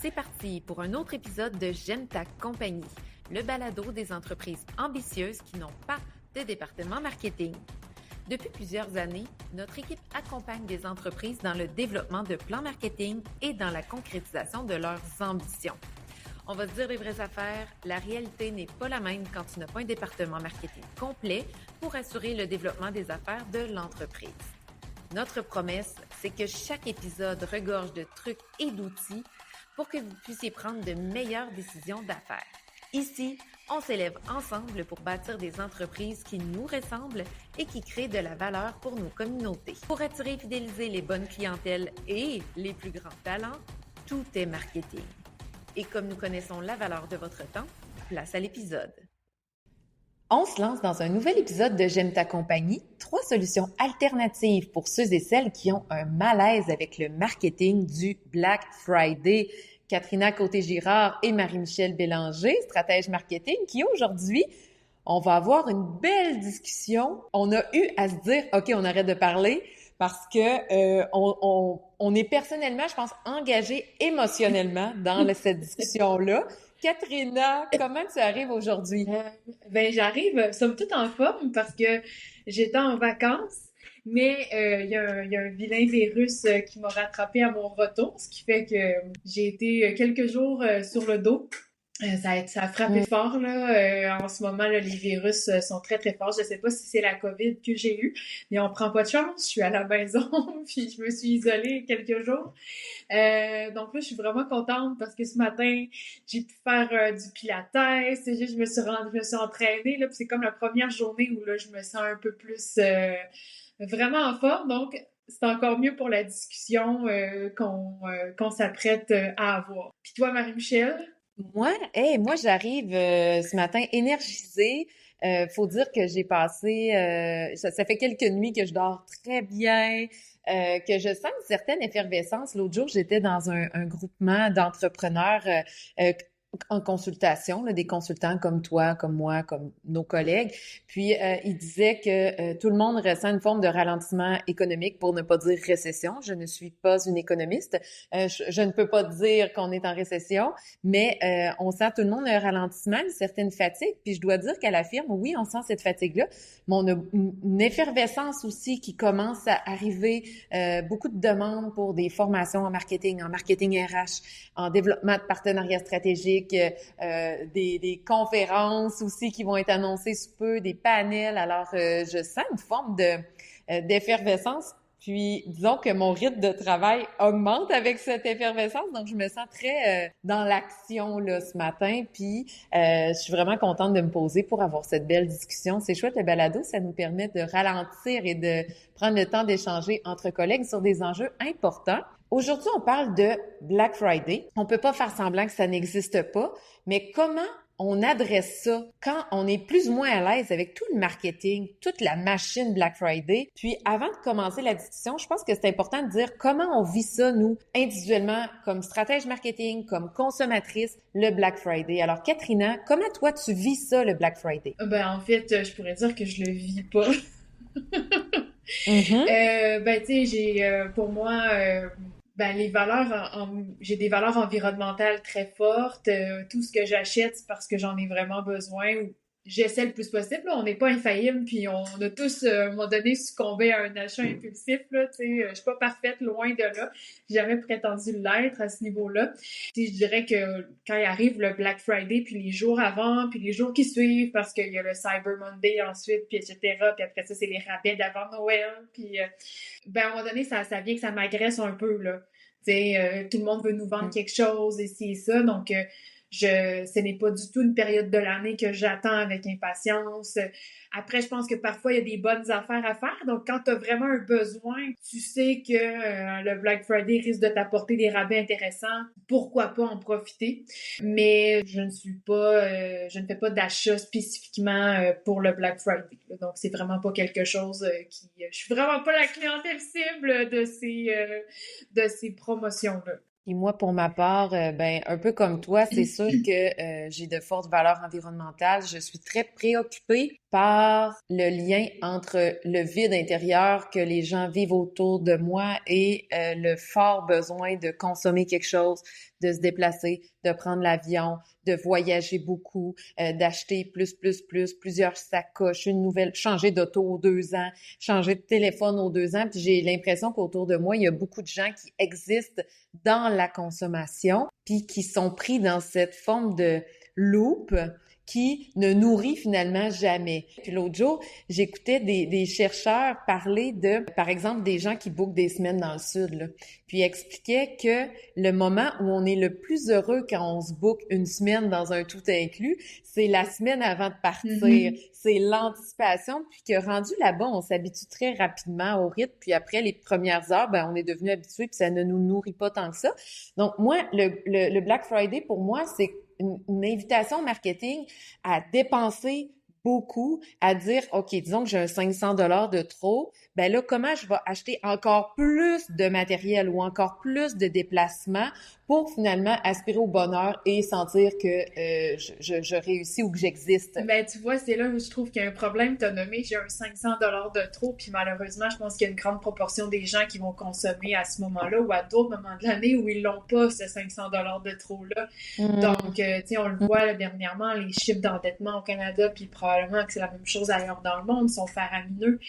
C'est parti pour un autre épisode de J'aime ta compagnie, le balado des entreprises ambitieuses qui n'ont pas de département marketing. Depuis plusieurs années, notre équipe accompagne des entreprises dans le développement de plans marketing et dans la concrétisation de leurs ambitions. On va se dire les vraies affaires, la réalité n'est pas la même quand tu n'as pas un département marketing complet pour assurer le développement des affaires de l'entreprise. Notre promesse, c'est que chaque épisode regorge de trucs et d'outils pour que vous puissiez prendre de meilleures décisions d'affaires. Ici, on s'élève ensemble pour bâtir des entreprises qui nous ressemblent et qui créent de la valeur pour nos communautés. Pour attirer et fidéliser les bonnes clientèles et les plus grands talents, tout est marketing. Et comme nous connaissons la valeur de votre temps, place à l'épisode. On se lance dans un nouvel épisode de J'aime ta compagnie, 3 solutions alternatives pour ceux et celles qui ont un malaise avec le marketing du Black Friday. Katrina Côté-Girard et Marie-Michel Bélanger, stratège marketing, qui aujourd'hui, on va avoir une belle discussion. On a eu à se dire, OK, on arrête de parler parce que on est personnellement, je pense, engagé émotionnellement dans cette discussion-là. Katrina, comment tu arrives aujourd'hui? J'arrive somme toute en forme parce que j'étais en vacances, mais il y a un vilain virus qui m'a rattrapé à mon retour, ce qui fait que j'ai été quelques jours sur le dos. Ça a frappé fort là. En ce moment, là, les virus sont très très forts. Je sais pas si c'est la COVID que j'ai eue, mais on prend pas de chance. Je suis à la maison, puis je me suis isolée quelques jours. Donc là, je suis vraiment contente parce que ce matin, j'ai pu faire du pilates. Je me suis entraînée là. Puis c'est comme la première journée où là, je me sens un peu plus vraiment en forme. Donc c'est encore mieux pour la discussion qu'on s'apprête à avoir. Puis toi, Marie-Michel? Moi, j'arrive ce matin énergisée. Faut dire que j'ai passé, ça fait quelques nuits que je dors très bien, que je sens une certaine effervescence. L'autre jour, j'étais dans un groupement d'entrepreneurs en consultation, là, des consultants comme toi, comme moi, comme nos collègues. Puis, il disait que tout le monde ressent une forme de ralentissement économique, pour ne pas dire récession. Je ne suis pas une économiste. Je ne peux pas dire qu'on est en récession, mais on sent tout le monde un ralentissement, une certaine fatigue. Puis, je dois dire qu'à la firme, oui, on sent cette fatigue-là, mais on a une effervescence aussi qui commence à arriver. Beaucoup de demandes pour des formations en marketing RH, en développement de partenariats stratégiques, des conférences aussi qui vont être annoncées sous peu, des panels. Alors, je sens une forme d'effervescence. Puis, disons que mon rythme de travail augmente avec cette effervescence, donc je me sens très dans l'action là ce matin. Puis, je suis vraiment contente de me poser pour avoir cette belle discussion. C'est chouette, le balado, ça nous permet de ralentir et de prendre le temps d'échanger entre collègues sur des enjeux importants. Aujourd'hui, on parle de Black Friday. On peut pas faire semblant que ça n'existe pas, mais comment on adresse ça quand on est plus ou moins à l'aise avec tout le marketing, toute la machine Black Friday? Puis, avant de commencer la discussion, je pense que c'est important de dire comment on vit ça, nous, individuellement, comme stratège marketing, comme consommatrice, le Black Friday. Alors, Katrina, comment toi, tu vis ça, le Black Friday? En fait, je pourrais dire que je le vis pas. Tu sais, pour moi, les valeurs, j'ai des valeurs environnementales très fortes. Tout ce que j'achète, c'est parce que j'en ai vraiment besoin ou j'essaie le plus possible. Là. On n'est pas infaillible, puis on a tous, à un moment donné, succombé à un achat impulsif. Là, tu sais, je suis pas parfaite, loin de là. J'ai jamais prétendu l'être à ce niveau-là. Tu sais, je dirais que quand il arrive le Black Friday, puis les jours avant, puis les jours qui suivent, parce qu'il y a le Cyber Monday ensuite, puis etc. Puis après ça, c'est les rabais d'avant Noël. Puis, à un moment donné, ça vient que ça m'agresse un peu, là. Tu sais, tout le monde veut nous vendre quelque chose, et ci et ça. Donc, ce n'est pas du tout une période de l'année que j'attends avec impatience. Après, je pense que parfois, il y a des bonnes affaires à faire. Donc, quand tu as vraiment un besoin, tu sais que le Black Friday risque de t'apporter des rabais intéressants. Pourquoi pas en profiter? Mais je ne fais pas d'achat spécifiquement pour le Black Friday. Donc, c'est vraiment pas quelque chose je suis vraiment pas la clientèle cible de ces promotions-là. Et moi, pour ma part, un peu comme toi, c'est sûr que j'ai de fortes valeurs environnementales. Je suis très préoccupée par le lien entre le vide intérieur que les gens vivent autour de moi et le fort besoin de consommer quelque chose, de se déplacer, de prendre l'avion, de voyager beaucoup, d'acheter plusieurs sacoches, une nouvelle, changer d'auto aux 2 ans, changer de téléphone aux 2 ans. Puis j'ai l'impression qu'autour de moi, il y a beaucoup de gens qui existent dans la consommation, puis qui sont pris dans cette forme de loop qui ne nourrit finalement jamais. Puis l'autre jour, j'écoutais des chercheurs parler de, par exemple, des gens qui bookent des semaines dans le sud, là. Puis ils expliquaient que le moment où on est le plus heureux quand on se book une semaine dans un tout inclus, c'est la semaine avant de partir. Mm-hmm. C'est l'anticipation, puis que rendu là-bas, on s'habitue très rapidement au rythme, puis après les premières heures, ben on est devenu habitué, puis ça ne nous nourrit pas tant que ça. Donc moi, le Black Friday, pour moi, c'est une invitation au marketing à dépenser beaucoup, à dire, OK, disons que j'ai un 500 $ de trop, ben là, comment je vais acheter encore plus de matériel ou encore plus de déplacements pour finalement aspirer au bonheur et sentir que je réussis ou que j'existe? Ben, tu vois, c'est là où je trouve qu'il y a un problème. T'as nommé, j'ai un 500 $ de trop, puis malheureusement, je pense qu'il y a une grande proportion des gens qui vont consommer à ce moment-là ou à d'autres moments de l'année où ils l'ont pas, ce 500 $ de trop-là. Donc, tu sais, on le voit là, dernièrement, les chiffres d'endettement au Canada, puis probablement que c'est la même chose ailleurs dans le monde, sont faramineux.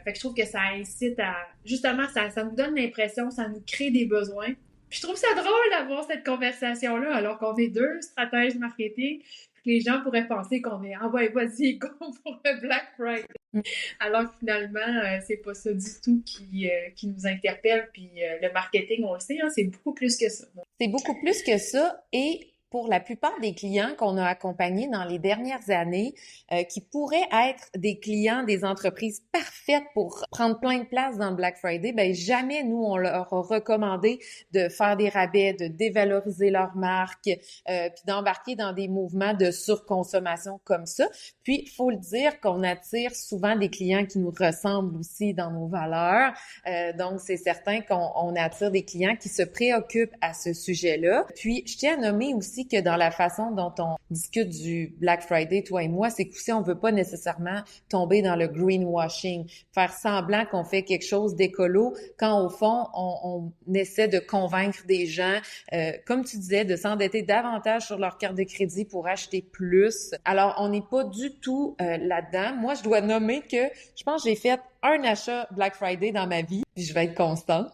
Fait que je trouve que ça incite à... Justement, ça nous donne l'impression, ça nous crée des besoins. Puis je trouve ça drôle d'avoir cette conversation-là, alors qu'on est deux stratèges marketing, puis que les gens pourraient penser qu'on est « Ah ouais, vas-y, go pour le Black Friday! » Alors que finalement, c'est pas ça du tout qui nous interpelle. Puis le marketing, on le sait, hein, c'est beaucoup plus que ça. C'est beaucoup plus que ça, et pour la plupart des clients qu'on a accompagnés dans les dernières années, qui pourraient être des clients des entreprises parfaites pour prendre plein de place dans le Black Friday, ben jamais nous, on leur a recommandé de faire des rabais, de dévaloriser leur marque, puis d'embarquer dans des mouvements de surconsommation comme ça. Puis, il faut le dire qu'on attire souvent des clients qui nous ressemblent aussi dans nos valeurs. Donc, c'est certain qu'on attire des clients qui se préoccupent à ce sujet-là. Puis, je tiens à nommer aussi que dans la façon dont on discute du Black Friday, toi et moi, c'est qu'aussi on veut pas nécessairement tomber dans le greenwashing, faire semblant qu'on fait quelque chose d'écolo, quand au fond, on essaie de convaincre des gens, comme tu disais, de s'endetter davantage sur leur carte de crédit pour acheter plus. Alors, on n'est pas du tout là-dedans. Moi, je dois nommer que je pense que j'ai fait un achat Black Friday dans ma vie, puis je vais être constante.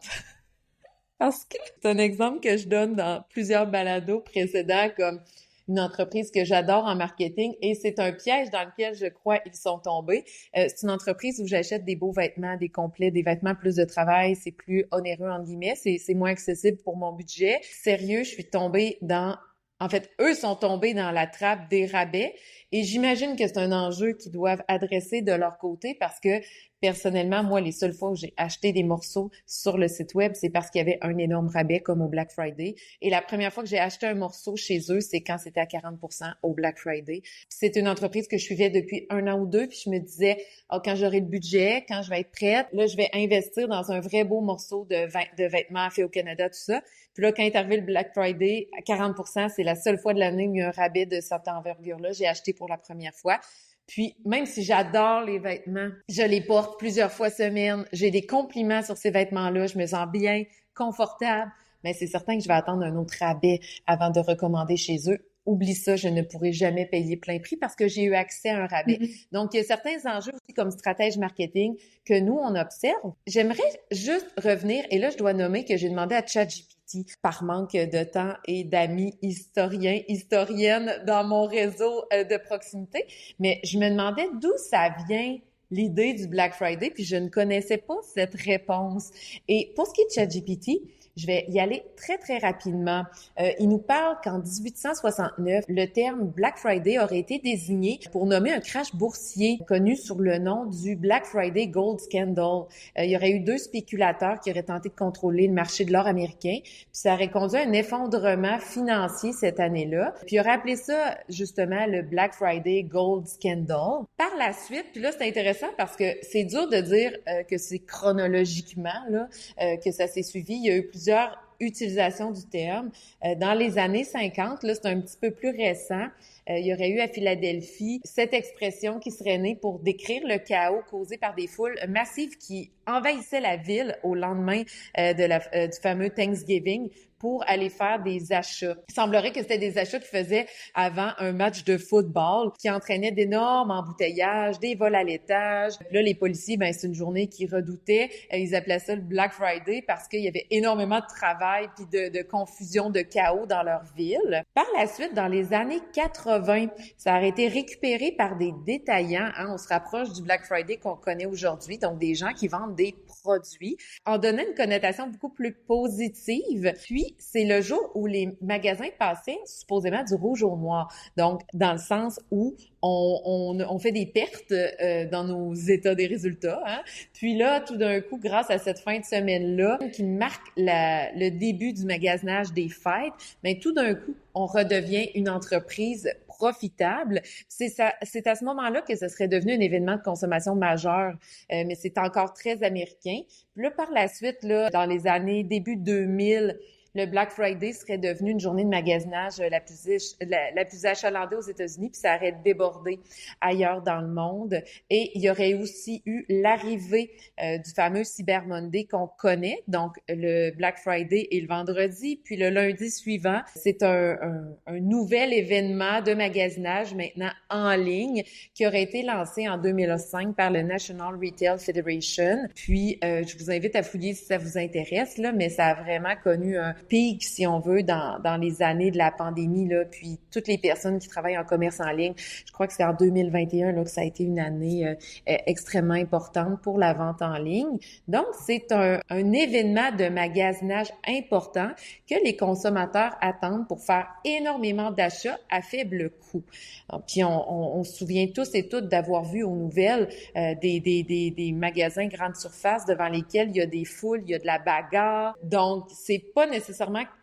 Parce que c'est un exemple que je donne dans plusieurs balados précédents, comme une entreprise que j'adore en marketing, et c'est un piège dans lequel je crois ils sont tombés. C'est une entreprise où j'achète des beaux vêtements, des complets, des vêtements plus de travail, c'est plus onéreux entre guillemets, c'est moins accessible pour mon budget. Sérieux, je suis tombée dans... En fait, eux sont tombés dans la trappe des rabais, et j'imagine que c'est un enjeu qu'ils doivent adresser de leur côté, parce que personnellement, moi, les seules fois où j'ai acheté des morceaux sur le site web, c'est parce qu'il y avait un énorme rabais comme au Black Friday. Et la première fois que j'ai acheté un morceau chez eux, c'est quand c'était à 40% au Black Friday. Puis c'est une entreprise que je suivais depuis 1 an ou 2, puis je me disais, oh, quand j'aurai le budget, quand je vais être prête, là, je vais investir dans un vrai beau morceau de vêtements faits au Canada, tout ça. Puis là, quand est arrivé le Black Friday, à 40%, c'est la seule fois de l'année où il y a un rabais de cette envergure-là. J'ai acheté pour la première fois. Puis, même si j'adore les vêtements, je les porte plusieurs fois semaine, j'ai des compliments sur ces vêtements-là, je me sens bien, confortable, mais c'est certain que je vais attendre un autre rabais avant de recommander chez eux. Oublie ça, je ne pourrai jamais payer plein prix parce que j'ai eu accès à un rabais. Mm-hmm. Donc, il y a certains enjeux aussi comme stratège marketing que nous, on observe. J'aimerais juste revenir, et là, je dois nommer que j'ai demandé à ChatGPT par manque de temps et d'amis historiennes dans mon réseau de proximité. Mais je me demandais d'où ça vient l'idée du Black Friday, puis je ne connaissais pas cette réponse. Et pour ce qui est de ChatGPT, je vais y aller très, très rapidement. Il nous parle qu'en 1869, le terme Black Friday aurait été désigné pour nommer un crash boursier connu sous le nom du Black Friday Gold Scandal. Il y aurait eu 2 spéculateurs qui auraient tenté de contrôler le marché de l'or américain, puis ça aurait conduit à un effondrement financier cette année-là. Puis il aurait appelé ça justement le Black Friday Gold Scandal. Par la suite, puis là c'est intéressant parce que c'est dur de dire que c'est chronologiquement là que ça s'est suivi. Il y a eu plusieurs utilisation du terme. Dans les années 50, là, c'est un petit peu plus récent, il y aurait eu à Philadelphie cette expression qui serait née pour décrire le chaos causé par des foules massives qui envahissaient la ville au lendemain du fameux Thanksgiving pour aller faire des achats. Il semblerait que c'était des achats qu'ils faisaient avant un match de football qui entraînait d'énormes embouteillages, des vols à l'étage. Là, les policiers, ben c'est une journée qu'ils redoutaient. Ils appelaient ça le Black Friday parce qu'il y avait énormément de travail puis de confusion, de chaos dans leur ville. Par la suite, dans les années 80, ça a été récupéré par des détaillants. On se rapproche du Black Friday qu'on connaît aujourd'hui, donc des gens qui vendent des produits, en donnant une connotation beaucoup plus positive. Puis, c'est le jour où les magasins passaient supposément du rouge au noir. Donc, dans le sens où on fait des pertes dans nos états des résultats. Puis là, tout d'un coup, grâce à cette fin de semaine-là, qui marque le début du magasinage des fêtes, mais tout d'un coup, on redevient une entreprise profitable. C'est à ce moment-là que ce serait devenu un événement de consommation majeur, mais c'est encore très américain. Puis là, par la suite, là, dans les années début 2000, le Black Friday serait devenu une journée de magasinage la plus achalandée aux États-Unis, puis ça aurait débordé ailleurs dans le monde. Et il y aurait aussi eu l'arrivée du fameux Cyber Monday qu'on connaît, donc le Black Friday et le vendredi, puis le lundi suivant, c'est un nouvel événement de magasinage maintenant en ligne qui aurait été lancé en 2005 par le National Retail Federation. Puis, je vous invite à fouiller si ça vous intéresse, là, mais ça a vraiment connu un pic, si on veut, dans les années de la pandémie, là, puis toutes les personnes qui travaillent en commerce en ligne. Je crois que c'est en 2021 là, que ça a été une année extrêmement importante pour la vente en ligne. Donc, c'est un événement de magasinage important que les consommateurs attendent pour faire énormément d'achats à faible coût. Puis, on se souvient tous et toutes d'avoir vu aux nouvelles des magasins grande surface devant lesquels il y a des foules, il y a de la bagarre. Donc, c'est pas nécessairement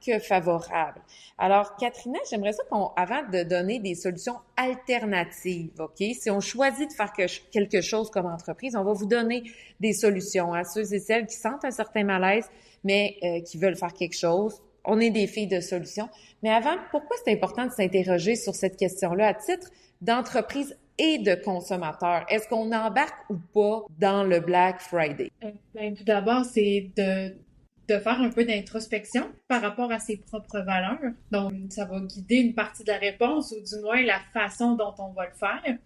que favorable. Alors, Katrina, j'aimerais ça avant de donner des solutions alternatives, OK? Si on choisit de faire quelque chose comme entreprise, on va vous donner des solutions à ceux et celles qui sentent un certain malaise, mais qui veulent faire quelque chose. On est des filles de solutions. Mais avant, pourquoi c'est important de s'interroger sur cette question-là à titre d'entreprise et de consommateur? Est-ce qu'on embarque ou pas dans le Black Friday? Tout d'abord, c'est de faire un peu d'introspection par rapport à ses propres valeurs. Donc, ça va guider une partie de la réponse ou du moins la façon dont on va le faire.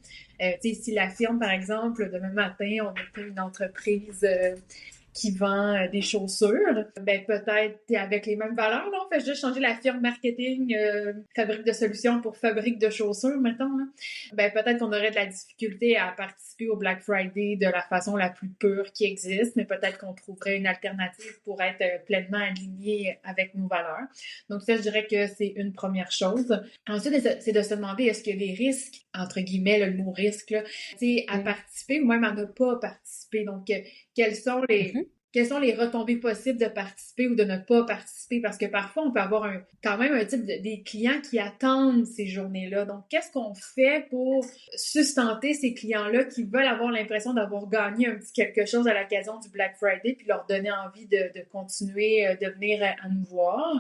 Tu sais, si la firme, par exemple, demain matin, on était une entreprise qui vend des chaussures, ben peut-être avec les mêmes valeurs, là, on fait juste changer la firme marketing fabrique de solutions pour fabrique de chaussures, mettons, là. Ben peut-être qu'on aurait de la difficulté à participer au Black Friday de la façon la plus pure qui existe, mais peut-être qu'on trouverait une alternative pour être pleinement aligné avec nos valeurs. Donc ça, je dirais que c'est une première chose. Ensuite, c'est de se demander est-ce que les risques, entre guillemets, le mot risque, là, à participer ou même à ne pas participer. Donc, quels sont les retombées possibles de participer ou de ne pas participer? Parce que parfois, on peut avoir quand même un type des clients qui attendent ces journées-là. Donc, qu'est-ce qu'on fait pour sustenter ces clients-là qui veulent avoir l'impression d'avoir gagné un petit quelque chose à l'occasion du Black Friday puis leur donner envie de continuer de venir à nous voir?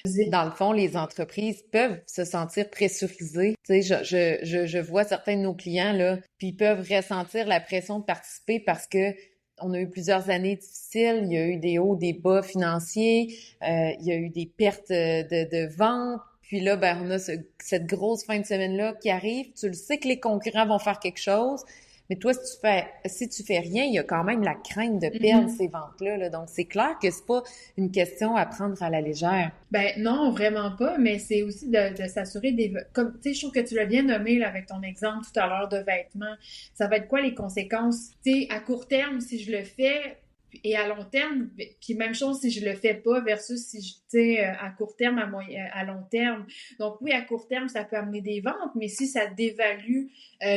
Dans le fond, les entreprises peuvent se sentir pressurisées. Tu sais, je vois certains de nos clients, là, puis ils peuvent ressentir la pression de participer parce que on a eu plusieurs années difficiles, il y a eu des hauts, des bas financiers, il y a eu des pertes de vente. Puis là, ben on a cette grosse fin de semaine-là qui arrive. Tu le sais que les concurrents vont faire quelque chose, mais toi, si tu fais rien, il y a quand même la crainte de perdre ces ventes-là, là. Donc, c'est clair que c'est pas une question à prendre à la légère. Ben non, vraiment pas, mais c'est aussi de s'assurer comme tu sais, je trouve que tu l'as bien nommé là, avec ton exemple tout à l'heure de vêtements. Ça va être quoi les conséquences? Tu sais, à court terme, si je le fais, et à long terme, puis même chose si je le fais pas versus si tu sais, à court terme, à long terme. Donc oui, à court terme, ça peut amener des ventes, mais si ça dévalue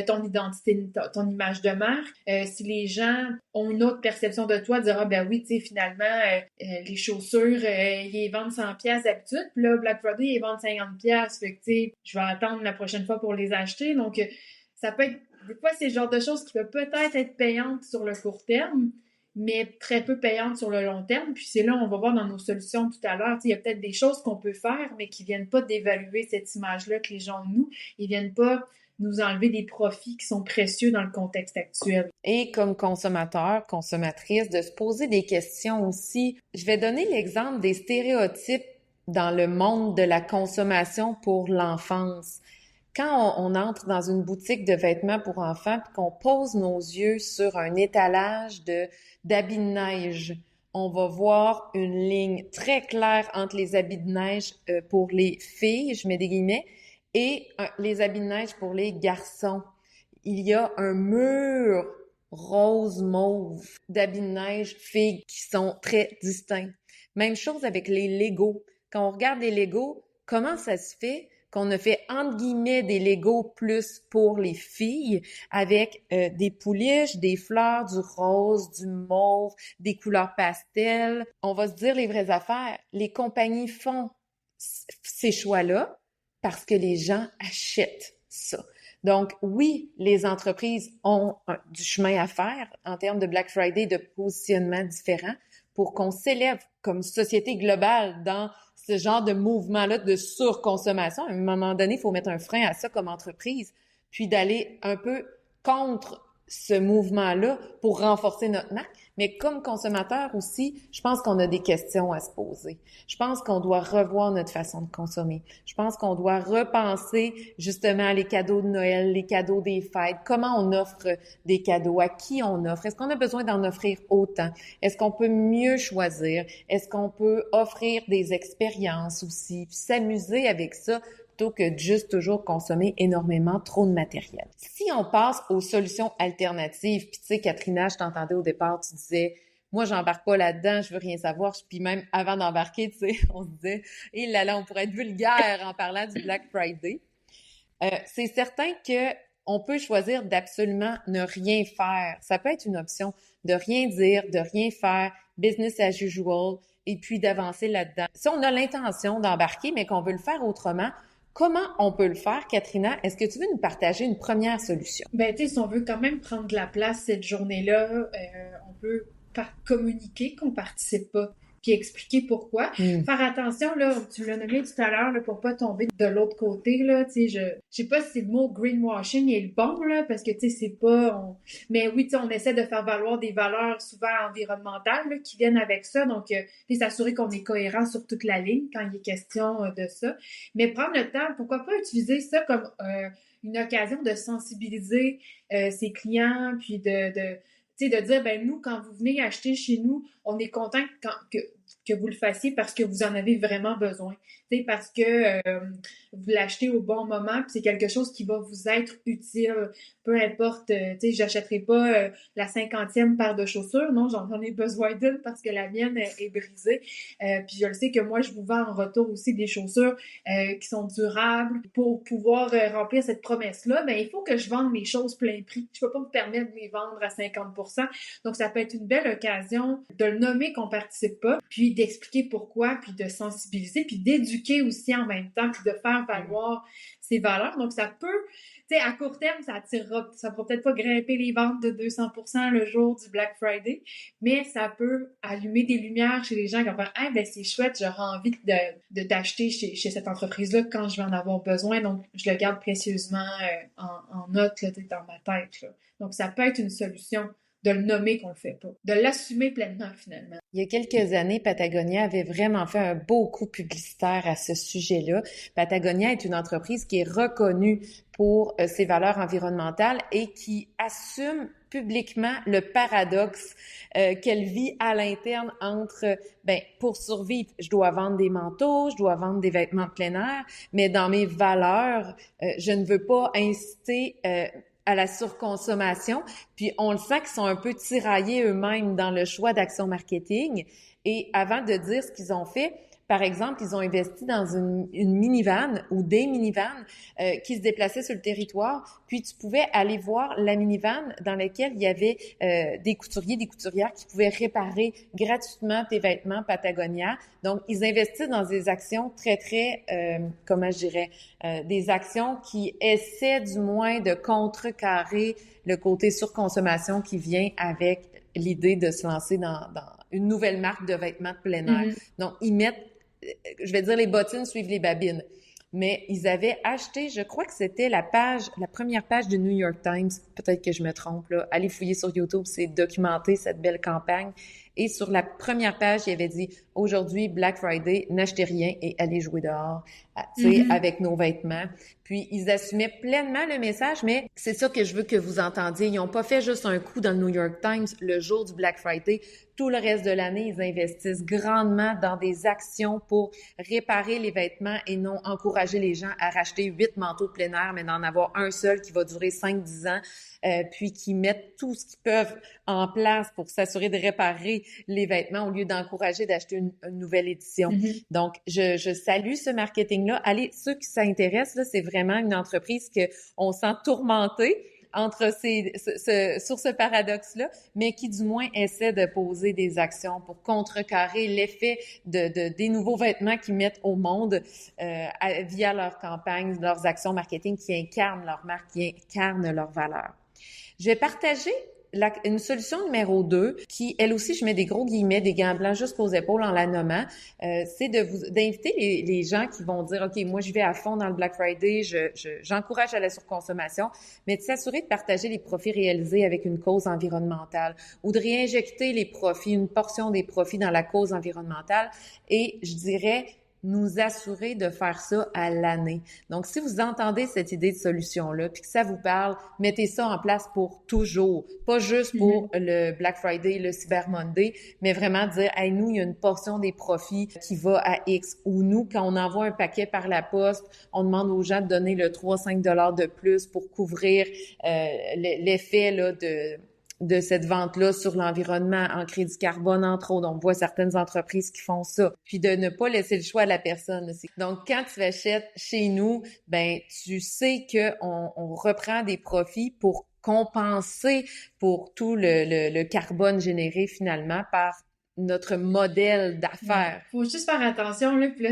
ton identité, ton image de marque, si les gens ont une autre perception de toi, dire ah ben oui, tu sais, finalement, les chaussures, ils les vendent 100$ d'habitude, puis là, Black Friday, ils les vendent 50$, fait que tu sais, je vais attendre la prochaine fois pour les acheter. Donc, ça peut être, des fois, c'est le genre de choses qui peuvent peut-être être payantes sur le court terme, mais très peu payantes sur le long terme. Puis c'est là, on va voir dans nos solutions tout à l'heure, il y a peut-être des choses qu'on peut faire, mais qui viennent pas d'évaluer cette image-là que les gens ont de nous. Ils viennent pas nous enlever des profits qui sont précieux dans le contexte actuel. Et comme consommateur, consommatrice, de se poser des questions aussi. Je vais donner l'exemple des stéréotypes dans le monde de la consommation pour l'enfance. Quand on entre dans une boutique de vêtements pour enfants puis qu'on pose nos yeux sur un étalage d'habits de neige, on va voir une ligne très claire entre les habits de neige pour les filles, je mets des guillemets, et les habits de neige pour les garçons. Il y a un mur rose mauve d'habits de neige filles qui sont très distincts. Même chose avec les Legos. Quand on regarde les Legos, comment ça se fait qu'on a fait entre guillemets des Legos plus pour les filles avec des pouliches, des fleurs, du rose, du mauve, des couleurs pastel. On va se dire les vraies affaires. Les compagnies font ces choix-là parce que les gens achètent ça. Donc, oui, les entreprises ont du chemin à faire en termes de Black Friday, de positionnement différent pour qu'on s'élève comme société globale dans ce genre de mouvement-là de surconsommation. À un moment donné, il faut mettre un frein à ça comme entreprise, puis d'aller un peu contre ce mouvement-là pour renforcer notre marque. Mais comme consommateur aussi, je pense qu'on a des questions à se poser. Je pense qu'on doit revoir notre façon de consommer. Je pense qu'on doit repenser justement les cadeaux de Noël, les cadeaux des fêtes, comment on offre des cadeaux, à qui on offre. Est-ce qu'on a besoin d'en offrir autant? Est-ce qu'on peut mieux choisir? Est-ce qu'on peut offrir des expériences aussi, puis s'amuser avec ça plutôt que de juste toujours consommer énormément trop de matériel. Si on passe aux solutions alternatives, puis tu sais, Katrina, je t'entendais au départ, tu disais, moi, j'embarque pas là-dedans, je veux rien savoir. Puis même avant d'embarquer, tu sais, on se disait, et là, on pourrait être vulgaire en parlant du Black Friday. C'est certain que on peut choisir d'absolument ne rien faire. Ça peut être une option de rien dire, de rien faire, business as usual, et puis d'avancer là-dedans. Si on a l'intention d'embarquer, mais qu'on veut le faire autrement, comment on peut le faire, Katrina? Est-ce que tu veux nous partager une première solution? Ben, tu sais, si on veut quand même prendre de la place cette journée-là, on peut communiquer qu'on participe pas, puis expliquer pourquoi. Faire attention, là, tu l'as nommé tout à l'heure, là, pour pas tomber de l'autre côté, là, tu sais, je sais pas si le mot greenwashing est le bon, là, parce que, tu sais, c'est pas... Mais oui, tu sais, on essaie de faire valoir des valeurs souvent environnementales, là, qui viennent avec ça, donc, tu sais, s'assurer qu'on est cohérent sur toute la ligne quand il est question de ça. Mais prendre le temps, pourquoi pas utiliser ça comme une occasion de sensibiliser ses clients, puis tu sais, de dire, ben nous, quand vous venez acheter chez nous, on est content que vous le fassiez parce que vous en avez vraiment besoin. Tu sais, parce que vous l'achetez au bon moment, puis c'est quelque chose qui va vous être utile. Peu importe, tu sais, j'achèterai pas la 50e paire de chaussures, non, j'en ai besoin d'une parce que la mienne est brisée. Puis je le sais que moi, je vous vends en retour aussi des chaussures qui sont durables. Pour pouvoir remplir cette promesse-là, ben il faut que je vende mes choses plein prix. Je peux pas me permettre de les vendre à 50%. Donc, ça peut être une belle occasion de le nommer qu'on participe pas, puis d'expliquer pourquoi, puis de sensibiliser, puis d'éduquer aussi en même temps, puis de faire valoir ses valeurs. Donc, ça peut, tu sais, à court terme, ça attirera, ça va peut-être pas grimper les ventes de 200% le jour du Black Friday, mais ça peut allumer des lumières chez les gens qui vont faire « Ah, ben c'est chouette, j'aurais envie d'acheter chez cette entreprise-là quand je vais en avoir besoin. » Donc, je le garde précieusement en note là, dans ma tête. Là. Donc, ça peut être une solution de le nommer qu'on le fait pas, de l'assumer pleinement finalement. Il y a quelques années, Patagonia avait vraiment fait un beau coup publicitaire à ce sujet-là. Patagonia est une entreprise qui est reconnue pour ses valeurs environnementales et qui assume publiquement le paradoxe qu'elle vit à l'interne entre, pour survivre, je dois vendre des manteaux, je dois vendre des vêtements de plein air, mais dans mes valeurs, je ne veux pas inciter à la surconsommation, puis on le sent qu'ils sont un peu tiraillés eux-mêmes dans le choix d'action marketing. Et avant de dire ce qu'ils ont fait, par exemple, ils ont investi dans une minivan ou des minivans qui se déplaçaient sur le territoire. Puis tu pouvais aller voir la minivan dans laquelle il y avait des couturiers, des couturières qui pouvaient réparer gratuitement tes vêtements Patagonia. Donc, ils investissent dans des actions très, très, comment je dirais, des actions qui essaient du moins de contrecarrer le côté surconsommation qui vient avec l'idée de se lancer dans une nouvelle marque de vêtements de plein air. Donc, ils mettent, je vais dire, les bottines suivent les babines. Mais ils avaient acheté, je crois que c'était la première page du New York Times. Peut-être que je me trompe, là. Allez fouiller sur YouTube, c'est documenté, cette belle campagne. Et sur la première page, il avait dit « Aujourd'hui, Black Friday, n'achetez rien et allez jouer dehors, tu sais, avec nos vêtements. » Puis, ils assumaient pleinement le message, mais c'est ça que je veux que vous entendiez. Ils n'ont pas fait juste un coup dans le New York Times le jour du Black Friday. Tout le reste de l'année, ils investissent grandement dans des actions pour réparer les vêtements et non encourager les gens à racheter 8 manteaux de plein air, mais d'en avoir un seul qui va durer 5-10 ans, puis qui mettent tout ce qu'ils peuvent en place pour s'assurer de réparer les vêtements au lieu d'encourager d'acheter une nouvelle édition. Donc, je salue ce marketing-là. Allez, ceux qui s'intéressent, là, c'est vraiment une entreprise que on sent tourmentée entre sur ce paradoxe-là, mais qui du moins essaie de poser des actions pour contrecarrer l'effet des nouveaux vêtements qu'ils mettent au monde via leur campagne, leurs actions marketing qui incarnent leur marque, qui incarnent leurs valeurs. Je vais partager une solution numéro 2, qui, elle aussi, je mets des gros guillemets, des gants blancs jusqu'aux épaules en la nommant, c'est d'inviter les gens qui vont dire, OK, moi, je vais à fond dans le Black Friday, j'encourage à la surconsommation, mais de s'assurer de partager les profits réalisés avec une cause environnementale ou de réinjecter les profits, une portion des profits dans la cause environnementale et, je dirais, nous assurer de faire ça à l'année. Donc, si vous entendez cette idée de solution-là, puis que ça vous parle, mettez ça en place pour toujours. Pas juste pour le Black Friday, le Cyber Monday, mais vraiment dire, hey, nous, il y a une portion des profits qui va à X. Ou nous, quand on envoie un paquet par la poste, on demande aux gens de donner le 3-5 $ de plus pour couvrir l'effet là de cette vente-là sur l'environnement en crédit carbone, entre autres. On voit certaines entreprises qui font ça. Puis de ne pas laisser le choix à la personne. Donc, quand tu achètes chez nous, ben tu sais qu'on reprend des profits pour compenser pour tout le carbone généré finalement par notre modèle d'affaires. Faut juste faire attention, là, puis là,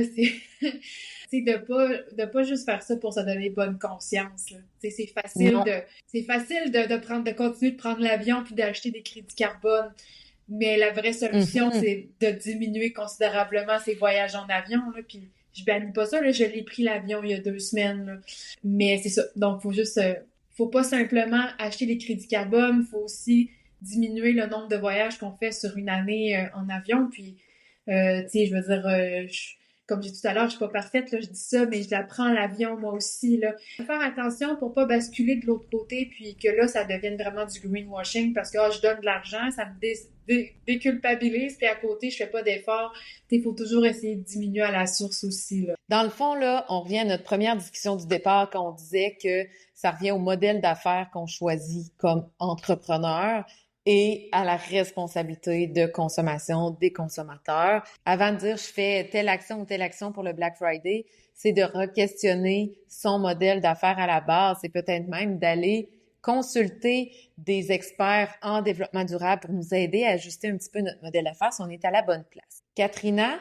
c'est de pas juste faire ça pour se donner bonne conscience, là. C'est facile de continuer de prendre l'avion puis d'acheter des crédits carbone. Mais la vraie solution, c'est de diminuer considérablement ses voyages en avion, là, puis je bannis pas ça, là, je l'ai pris l'avion il y a 2 semaines, là. Mais c'est ça. Donc, faut pas simplement acheter des crédits carbone, faut aussi diminuer le nombre de voyages qu'on fait sur une année en avion. Puis, tu sais, je veux dire, comme j'ai dit tout à l'heure, je suis pas parfaite, là, je dis ça, mais je la prends l'avion moi aussi, là. Faire attention pour pas basculer de l'autre côté, puis que là, ça devienne vraiment du greenwashing, parce que je donne de l'argent, ça me déculpabilise, puis à côté, je fais pas d'effort. Il faut toujours essayer de diminuer à la source aussi, là. Dans le fond, là, on revient à notre première discussion du départ quand on disait que ça revient au modèle d'affaires qu'on choisit comme entrepreneur et à la responsabilité de consommation des consommateurs. Avant de dire je fais telle action ou telle action pour le Black Friday, c'est de re-questionner son modèle d'affaires à la base. C'est peut-être même d'aller consulter des experts en développement durable pour nous aider à ajuster un petit peu notre modèle d'affaires si on est à la bonne place. Katrina,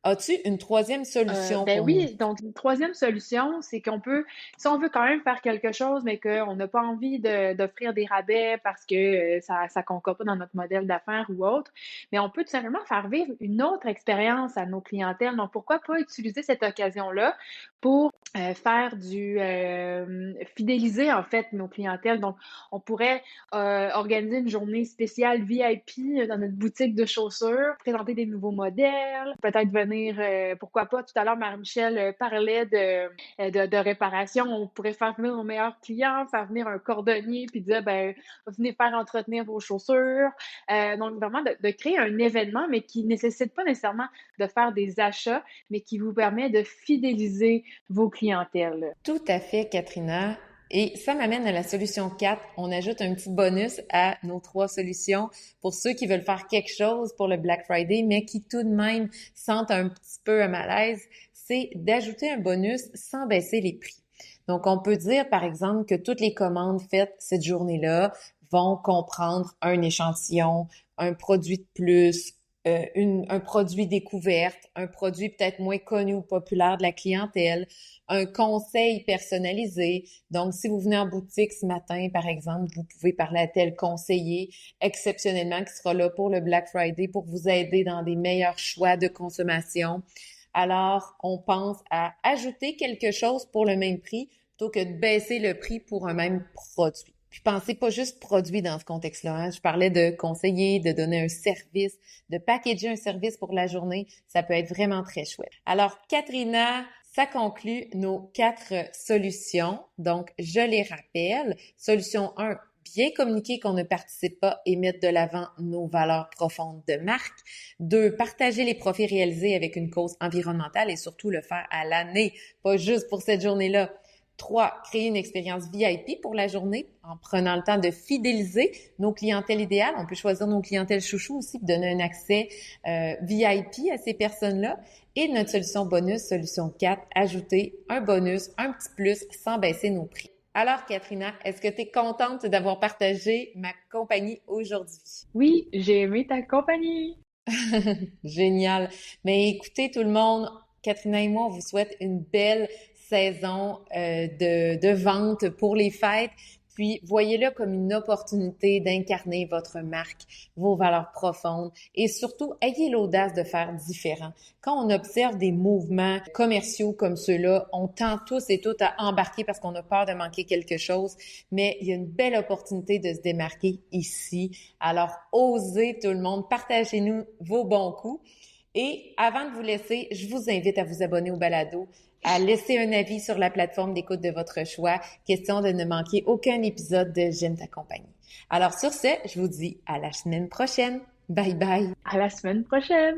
as-tu une troisième solution pour oui, nous? Donc une troisième solution, c'est qu'on peut, si on veut quand même faire quelque chose, mais qu'on n'a pas envie d'offrir des rabais parce que ça concorde pas dans notre modèle d'affaires ou autre, mais on peut tout simplement faire vivre une autre expérience à nos clientèles. Donc pourquoi pas utiliser cette occasion-là pour fidéliser en fait nos clientèles. Donc on pourrait organiser une journée spéciale VIP dans notre boutique de chaussures, présenter des nouveaux modèles, peut-être venir, pourquoi pas, tout à l'heure, Marie-Michel parlait de réparation. On pourrait faire venir nos meilleurs clients, faire venir un cordonnier, puis dire, venez faire entretenir vos chaussures. Donc, vraiment, de créer un événement, mais qui ne nécessite pas nécessairement de faire des achats, mais qui vous permet de fidéliser vos clientèles. Tout à fait, Katrina. Et ça m'amène à la solution 4. On ajoute un petit bonus à nos 3 solutions pour ceux qui veulent faire quelque chose pour le Black Friday, mais qui tout de même sentent un petit peu un malaise. C'est d'ajouter un bonus sans baisser les prix. Donc, on peut dire, par exemple, que toutes les commandes faites cette journée-là vont comprendre un échantillon, un produit de plus, un produit découverte, un produit peut-être moins connu ou populaire de la clientèle, un conseil personnalisé. Donc, si vous venez en boutique ce matin, par exemple, vous pouvez parler à tel conseiller exceptionnellement qui sera là pour le Black Friday pour vous aider dans des meilleurs choix de consommation. Alors, on pense à ajouter quelque chose pour le même prix plutôt que de baisser le prix pour un même produit. Puis pensez pas juste produit dans ce contexte-là. Hein. Je parlais de conseiller, de donner un service, de packager un service pour la journée. Ça peut être vraiment très chouette. Alors, Katrina, ça conclut nos 4 solutions. Donc, je les rappelle. Solution 1, bien communiquer qu'on ne participe pas et mettre de l'avant nos valeurs profondes de marque. 2, partager les profits réalisés avec une cause environnementale et surtout le faire à l'année, pas juste pour cette journée-là. 3, créer une expérience VIP pour la journée en prenant le temps de fidéliser nos clientèles idéales. On peut choisir nos clientèles chouchous aussi, donner un accès VIP à ces personnes-là. Et notre solution bonus, solution 4, ajouter un bonus, un petit plus sans baisser nos prix. Alors, Katrina, est-ce que tu es contente d'avoir partagé ma compagnie aujourd'hui? Oui, j'ai aimé ta compagnie. Génial. Mais écoutez, tout le monde, Katrina et moi, on vous souhaite une belle saison de vente pour les fêtes. Puis, voyez-le comme une opportunité d'incarner votre marque, vos valeurs profondes et surtout, ayez l'audace de faire différent. Quand on observe des mouvements commerciaux comme ceux-là, on tend tous et toutes à embarquer parce qu'on a peur de manquer quelque chose, mais il y a une belle opportunité de se démarquer ici. Alors, osez tout le monde, partagez-nous vos bons coups. Et avant de vous laisser, je vous invite à vous abonner au balado, à laisser un avis sur la plateforme d'écoute de votre choix, question de ne manquer aucun épisode de J'aime ta compagnie. Alors sur ce, je vous dis à la semaine prochaine. Bye bye! À la semaine prochaine!